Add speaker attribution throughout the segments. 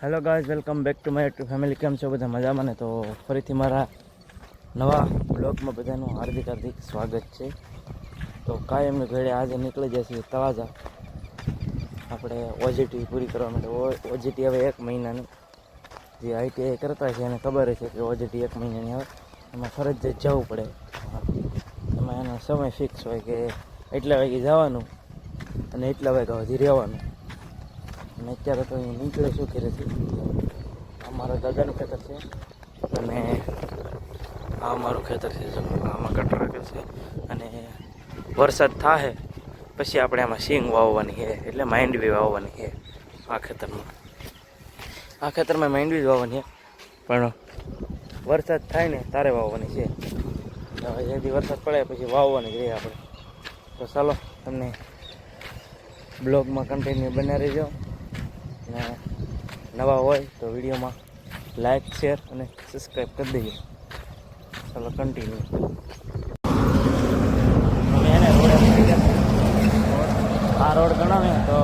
Speaker 1: Hello guys, welcome back to my YouTube family. કેમ છો બધા? મજામાં ને? તો ફરીથી મારા નવા બ્લોગમાં બધાનું હાર્દિક સ્વાગત છે. તો કાંઈ એમને ઘરે આજે નીકળી જાય છે તળાજા. આપણે ઓજીટી પૂરી કરવા માટે. ઓજીટી હવે 1 મહિનાની, જે આઈટીઆઈ કરતા છે એને ખબર છે કે ઓજીટી 1 મહિનાની આવે, એમાં ફરજિયાત જવું પડે. એમાં એનો સમય ફિક્સ હોય કે એટલા વાગે જવાનું અને એટલા વાગ્યા સુધી રહેવાનું. અને અત્યારે તો અહીં નીકળે શું કરે છે, અમારા દાદાનું ખેતર છે અને આ અમારું ખેતર છે. આમાં કટર રાખે છે અને વરસાદ થાય પછી આપણે આમાં સિંગ વાવવાની છે, એટલે માંડવી વાવવાની છે. આ ખેતરમાં માંડવી વાવવાની છે, પણ વરસાદ થાય ને તારે વાવવાની છે. હવે જેથી વરસાદ પડે પછી વાવવાની છે આપણે. તો ચાલો, તમને બ્લોગમાં કન્ટિન્યુ બના રહેજો. અને નવા હોય તો વિડીયોમાં લાઈક, શેર અને સબસ્ક્રાઈબ કરી દેજો. ચાલો કન્ટિન્યુ. અમે એને રોડે મળી ગયા. આ રોડ ગણાવે તો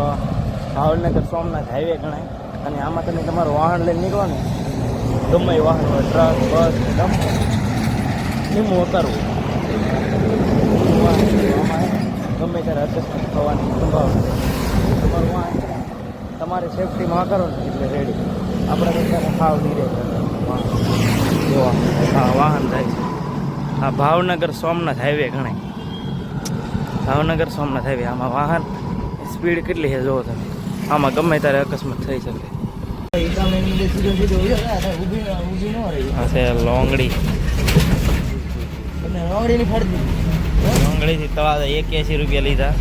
Speaker 1: ભાવનગર સોમનાથ હાઈવે ગણાય. અને આમાં તમે તમારું વાહન લઈને નીકળો ને, ગમે એ વાહન હોય, ટ્રક, બસ, ધીમું ઉતરવું. ગમે ત્યારે અકસ્માત થવાની સંભાવના છે. તમારું વાહન તમારી સેફટીમાં કરો ને એટલે રેડી. આપણે બધાને ખાવ નહીં રહે. જોવા હા વાહન થાય છે. આ ભાવનગર સોમનાથ હાઈવે ગણાય. ભાવનગર સોમનાથ હાઈવે. આમાં વાહન સ્પીડ કેટલી છે જોવો તમે. આમાં ગમે ત્યારે અકસ્માત થઈ શકે. આ છે લોંગડી. લોંગડીથી તળાજા 81 રૂપિયા લીધા.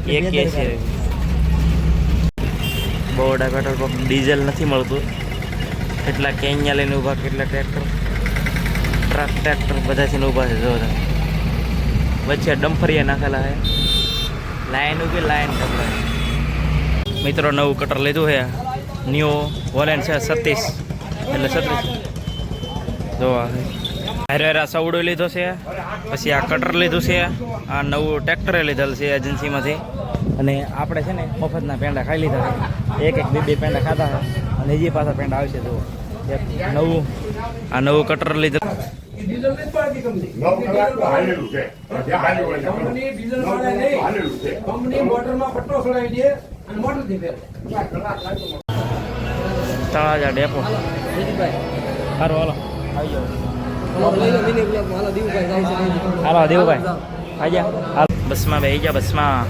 Speaker 1: 81 બોડા પેટ્રોલ પંપ. ડીઝલ નથી મળતું, કેટલા કેન્યા લઈને ઊભા, કેટલા ટ્રેક્ટર બધાથી ઊભા છે. જો તમે વચ્ચે ડમ્ફરિયા નાખેલા છે. લાઈન ઉભી, લાઈન કપડાં. મિત્રો નવું કટર લીધું છે, ન્યૂ વોલેન્ટ છે 36, એટલે 36. જો હારે સવડો લીધો છે, પછી આ કટર લીધું છે, આ નવું ટ્રેક્ટરે લીધેલ છે એજન્સીમાંથી. અને આપણે છે ને મફતના પેંડા ખાઈ લીધા છે. એક બે પેંડા ખાધા છે અને હજી પાછા પેંડા આવશે. જુઓ નવું કટર લીધું. તળાજા ડેપો. સારું હાલો આવી જાઓ. હાલો દેવુભાઈ આજા. હાલ બસમાં બેસી જા. બસમાં